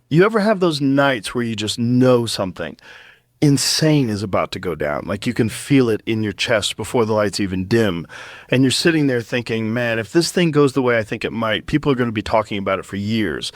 You ever have those nights where you just know something insane is about to go down? Like you can feel it in your chest before the lights even dim. And you're sitting there thinking, man, if this thing goes the way I think it might, people are going to be talking about it for years.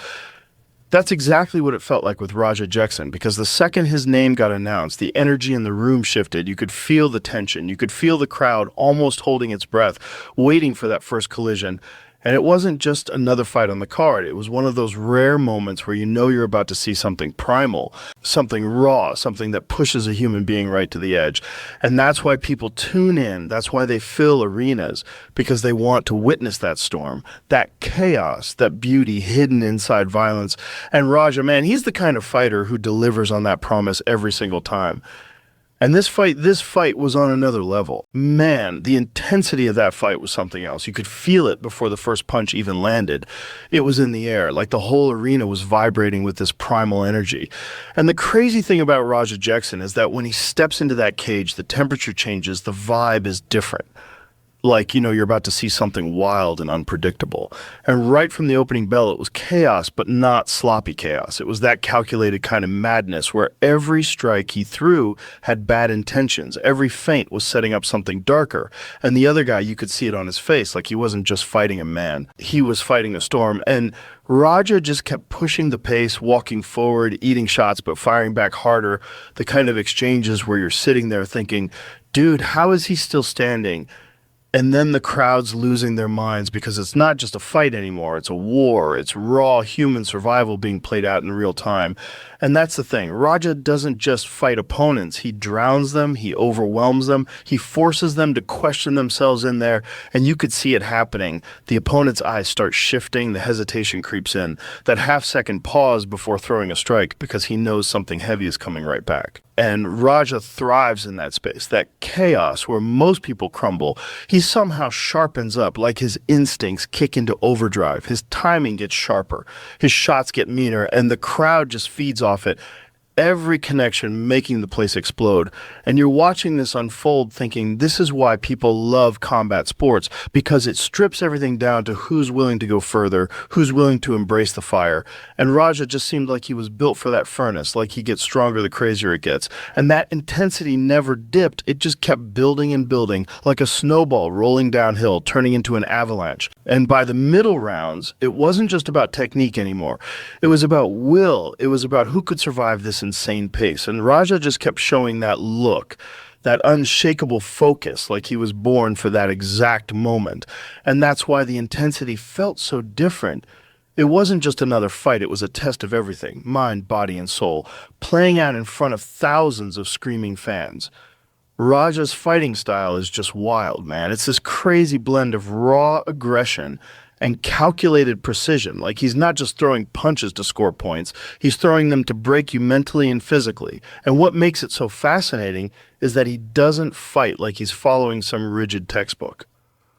That's exactly what it felt like with Raja Jackson, because the second his name got announced, the energy in the room shifted. You could feel the tension. You could feel the crowd almost holding its breath, waiting for that first collision. And it wasn't just another fight on the card. It was one of those rare moments where you know you're about to see something primal, something raw, something that pushes a human being right to the edge. And that's why people tune in. That's why they fill arenas, because they want to witness that storm, that chaos, that beauty hidden inside violence. And Raja, man, he's the kind of fighter who delivers on that promise every single time. And this fight was on another level. Man, the intensity of that fight was something else. You could feel it before the first punch even landed. It was in the air, like the whole arena was vibrating with this primal energy. And the crazy thing about Raja Jackson is that when he steps into that cage, the temperature changes, the vibe is different. Like, you're about to see something wild and unpredictable. And right from the opening bell, it was chaos, but not sloppy chaos. It was that calculated kind of madness where every strike he threw had bad intentions. Every feint was setting up something darker. And the other guy, you could see it on his face, like he wasn't just fighting a man. He was fighting a storm. And Raja just kept pushing the pace, walking forward, eating shots, but firing back harder. The kind of exchanges where you're sitting there thinking, dude, how is he still standing? And then the crowd's losing their minds because it's not just a fight anymore. It's a war. It's raw human survival being played out in real time. And that's the thing. Raja doesn't just fight opponents. He drowns them. He overwhelms them. He forces them to question themselves in there. And you could see it happening. The opponent's eyes start shifting. The hesitation creeps in. That half-second pause before throwing a strike because he knows something heavy is coming right back. And Raja thrives in that space, that chaos where most people crumble. He somehow sharpens up, like his instincts kick into overdrive. His timing gets sharper. His shots get meaner, and the crowd just feeds off it. Every connection making the place explode. And you're watching this unfold thinking this is why people love combat sports, because it strips everything down to who's willing to go further, who's willing to embrace the fire. And Raja just seemed like he was built for that furnace, like he gets stronger the crazier it gets. And that intensity never dipped. It just kept building and building like a snowball rolling downhill, turning into an avalanche. And by the middle rounds, it wasn't just about technique anymore. It was about will. It was about who could survive this insane pace. And Raja just kept showing that look, that unshakable focus, like he was born for that exact moment. And that's why the intensity felt so different. It wasn't just another fight. It was a test of everything, mind, body, and soul, playing out in front of thousands of screaming fans. Raja's fighting style is just wild, man. It's this crazy blend of raw aggression and calculated precision. Like he's not just throwing punches to score points, he's throwing them to break you mentally and physically. And what makes it so fascinating is that he doesn't fight like he's following some rigid textbook.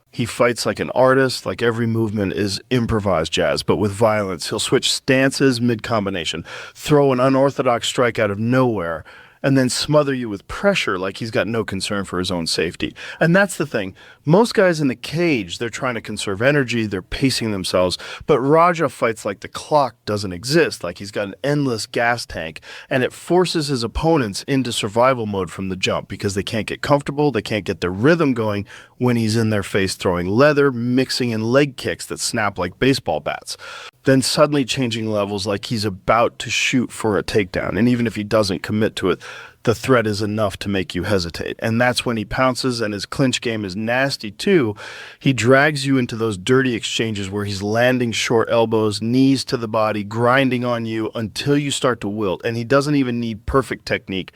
He fights like an artist, like every movement is improvised jazz, but with violence. He'll switch stances mid-combination, throw an unorthodox strike out of nowhere, and then smother you with pressure like he's got no concern for his own safety. And that's the thing. Most guys in the cage, they're trying to conserve energy, they're pacing themselves, but Raja fights like the clock doesn't exist, like he's got an endless gas tank, and it forces his opponents into survival mode from the jump because they can't get comfortable, they can't get their rhythm going when he's in their face throwing leather, mixing in leg kicks that snap like baseball bats. Then suddenly changing levels like he's about to shoot for a takedown. And even if he doesn't commit to it, the threat is enough to make you hesitate. And that's when he pounces, and his clinch game is nasty too. He drags you into those dirty exchanges where he's landing short elbows, knees to the body, grinding on you until you start to wilt. And he doesn't even need perfect technique.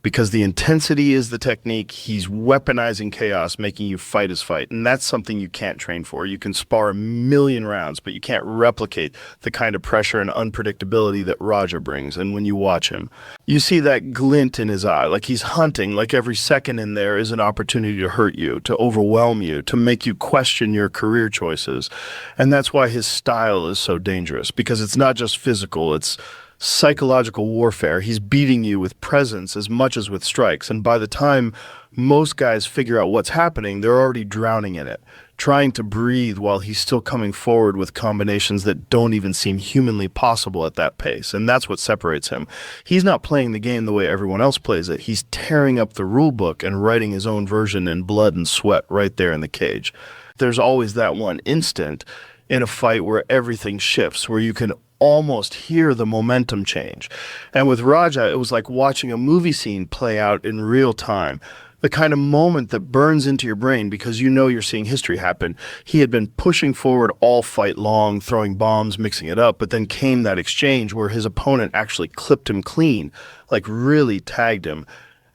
Because the intensity is the technique, he's weaponizing chaos, making you fight his fight. And that's something you can't train for. You can spar a million rounds, but you can't replicate the kind of pressure and unpredictability that Raja brings. And when you watch him, you see that glint in his eye, like he's hunting, like every second in there is an opportunity to hurt you, to overwhelm you, to make you question your career choices. And that's why his style is so dangerous, because it's not just physical, it's psychological warfare. He's beating you with presence as much as with strikes. And by the time most guys figure out what's happening, they're already drowning in it, trying to breathe while he's still coming forward with combinations that don't even seem humanly possible at that pace. And that's what separates him. He's not playing the game the way everyone else plays it. He's tearing up the rule book and writing his own version in blood and sweat right there in the cage. There's always that one instant in a fight where everything shifts, where you can almost hear the momentum change. And with Raja, it was like watching a movie scene play out in real time. The kind of moment that burns into your brain because you know you're seeing history happen. He had been pushing forward all fight long, throwing bombs, mixing it up, but then came that exchange where his opponent actually clipped him clean, like really tagged him.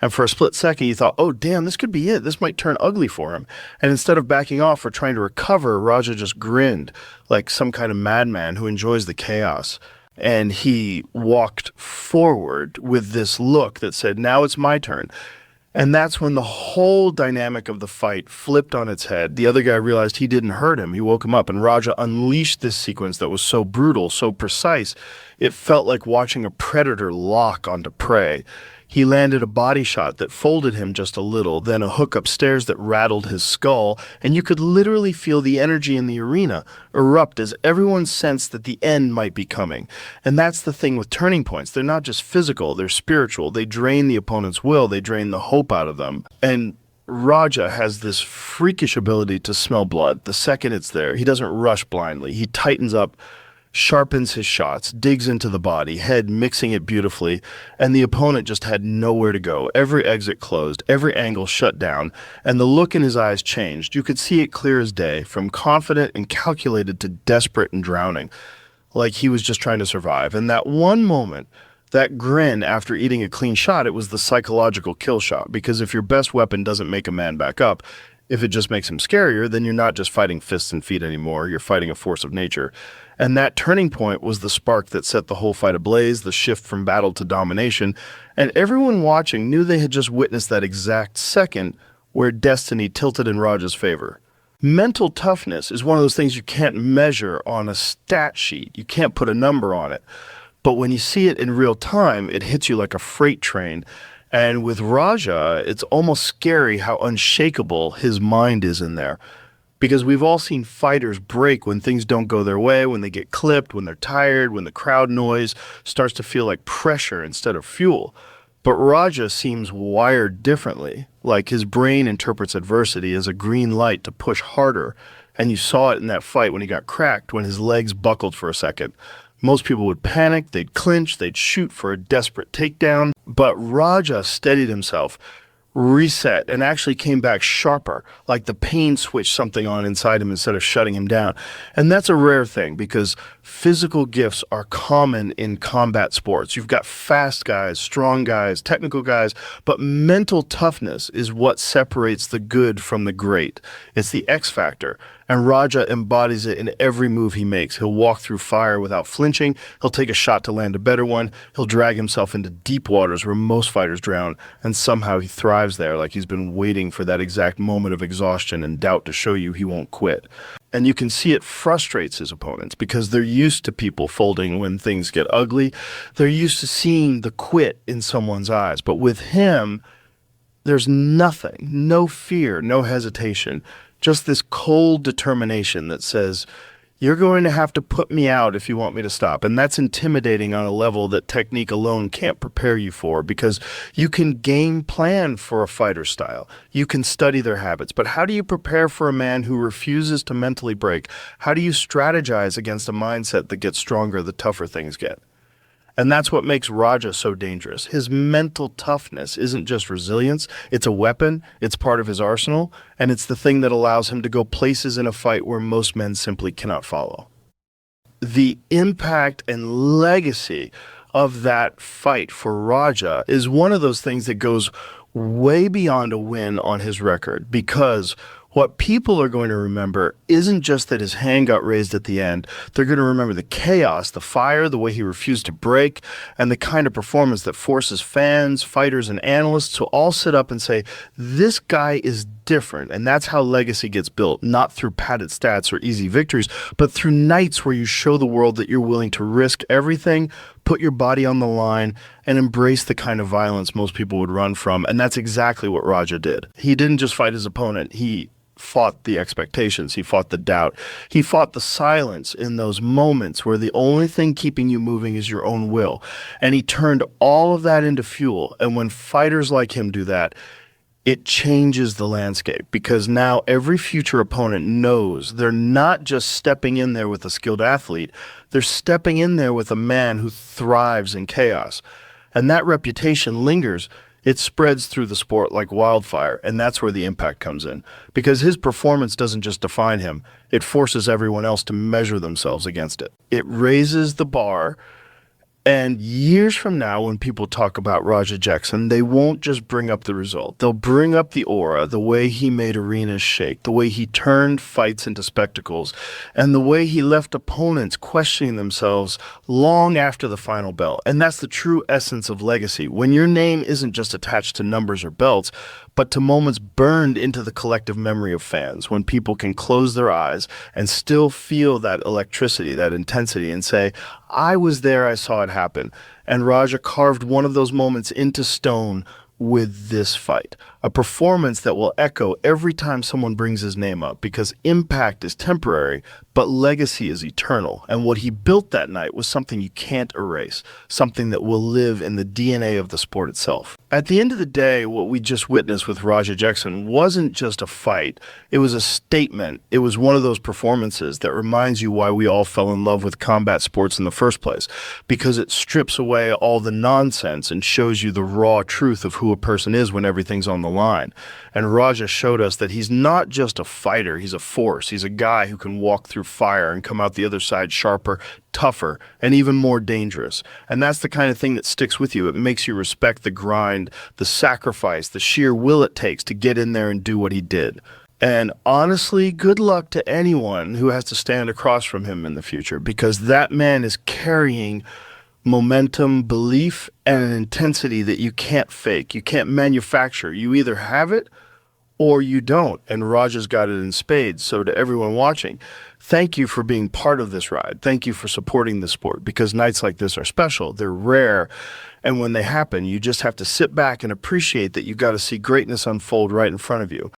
And for a split second, you thought, oh, damn, this could be it. This might turn ugly for him. And instead of backing off or trying to recover, Raja just grinned like some kind of madman who enjoys the chaos. And he walked forward with this look that said, now it's my turn. And that's when the whole dynamic of the fight flipped on its head. The other guy realized he didn't hurt him. He woke him up, and Raja unleashed this sequence that was so brutal, so precise. It felt like watching a predator lock onto prey. He landed a body shot that folded him just a little, then a hook upstairs that rattled his skull, and you could literally feel the energy in the arena erupt as everyone sensed that the end might be coming. And that's the thing with turning points. They're not just physical, they're spiritual. They drain the opponent's will, they drain the hope out of them. And Raja has this freakish ability to smell blood. The second it's there, he doesn't rush blindly. He tightens up, sharpens his shots, digs into the body, head mixing it beautifully, and the opponent just had nowhere to go. Every exit closed, every angle shut down, and the look in his eyes changed. You could see it clear as day, from confident and calculated to desperate and drowning, like he was just trying to survive. And that one moment, that grin after eating a clean shot, it was the psychological kill shot, because if your best weapon doesn't make a man back up, if it just makes him scarier, then you're not just fighting fists and feet anymore, you're fighting a force of nature. And that turning point was the spark that set the whole fight ablaze, the shift from battle to domination, and everyone watching knew they had just witnessed that exact second where destiny tilted in Raja's favor. Mental toughness is one of those things you can't measure on a stat sheet. You can't put a number on it. But when you see it in real time, it hits you like a freight train. And with Raja, it's almost scary how unshakable his mind is in there. Because we've all seen fighters break when things don't go their way, when they get clipped, when they're tired, when the crowd noise starts to feel like pressure instead of fuel. But Raja seems wired differently, like his brain interprets adversity as a green light to push harder. And you saw it in that fight when he got cracked, when his legs buckled for a second. Most people would panic, they'd clinch, they'd shoot for a desperate takedown. But Raja steadied himself, reset, and actually came back sharper, like the pain switched something on inside him instead of shutting him down. And that's a rare thing because physical gifts are common in combat sports. You've got fast guys, strong guys, technical guys, but mental toughness is what separates the good from the great. It's the X factor. And Raja embodies it in every move he makes. He'll walk through fire without flinching. He'll take a shot to land a better one. He'll drag himself into deep waters where most fighters drown. And somehow he thrives there, like he's been waiting for that exact moment of exhaustion and doubt to show you he won't quit. And you can see it frustrates his opponents because they're used to people folding when things get ugly. They're used to seeing the quit in someone's eyes. But with him, there's nothing, no fear, no hesitation. Just this cold determination that says, you're going to have to put me out if you want me to stop. And that's intimidating on a level that technique alone can't prepare you for, because you can game plan for a fighter style. You can study their habits. But how do you prepare for a man who refuses to mentally break? How do you strategize against a mindset that gets stronger the tougher things get? And that's what makes Raja so dangerous. His mental toughness isn't just resilience, it's a weapon, it's part of his arsenal, and it's the thing that allows him to go places in a fight where most men simply cannot follow. The impact and legacy of that fight for Raja is one of those things that goes way beyond a win on his record, because what people are going to remember isn't just that his hand got raised at the end. They're going to remember the chaos, the fire, the way he refused to break, and the kind of performance that forces fans, fighters, and analysts to all sit up and say, this guy is different. And that's how legacy gets built, not through padded stats or easy victories, but through nights where you show the world that you're willing to risk everything, put your body on the line, and embrace the kind of violence most people would run from. And that's exactly what Raja did. He didn't just fight his opponent. He fought the expectations. He fought the doubt. He fought the silence in those moments where the only thing keeping you moving is your own will. And he turned all of that into fuel. And when fighters like him do that, it changes the landscape, because now every future opponent knows they're not just stepping in there with a skilled athlete, they're stepping in there with a man who thrives in chaos. And that reputation lingers. It spreads through the sport like wildfire, and that's where the impact comes in. Because his performance doesn't just define him, it forces everyone else to measure themselves against it. It raises the bar. And years from now, when people talk about Roger Jackson, they won't just bring up the result. They'll bring up the aura, the way he made arenas shake, the way he turned fights into spectacles, and the way he left opponents questioning themselves long after the final bell. And that's the true essence of legacy, when your name isn't just attached to numbers or belts, but to moments burned into the collective memory of fans, when people can close their eyes and still feel that electricity, that intensity, and say, I was there, I saw it happen. And Raja carved one of those moments into stone with this fight, a performance that will echo every time someone brings his name up, because impact is temporary, but legacy is eternal. And what he built that night was something you can't erase, something that will live in the DNA of the sport itself. At the end of the day, what we just witnessed with Raja Jackson wasn't just a fight. It was a statement. It was one of those performances that reminds you why we all fell in love with combat sports in the first place, because it strips away all the nonsense and shows you the raw truth of who a person is when everything's on the line. And Raja showed us that he's not just a fighter, he's a force. He's a guy who can walk through fire and come out the other side sharper, tougher, and even more dangerous. And that's the kind of thing that sticks with you. It makes you respect the grind, the sacrifice, the sheer will it takes to get in there and do what he did. And honestly, good luck to anyone who has to stand across from him in the future, because that man is carrying momentum, belief, and an intensity that you can't fake. You can't manufacture. You either have it or you don't. And Raja's got it in spades. So to everyone watching, thank you for being part of this ride. Thank you for supporting the sport, because nights like this are special. They're rare. And when they happen, you just have to sit back and appreciate that you got to see greatness unfold right in front of you.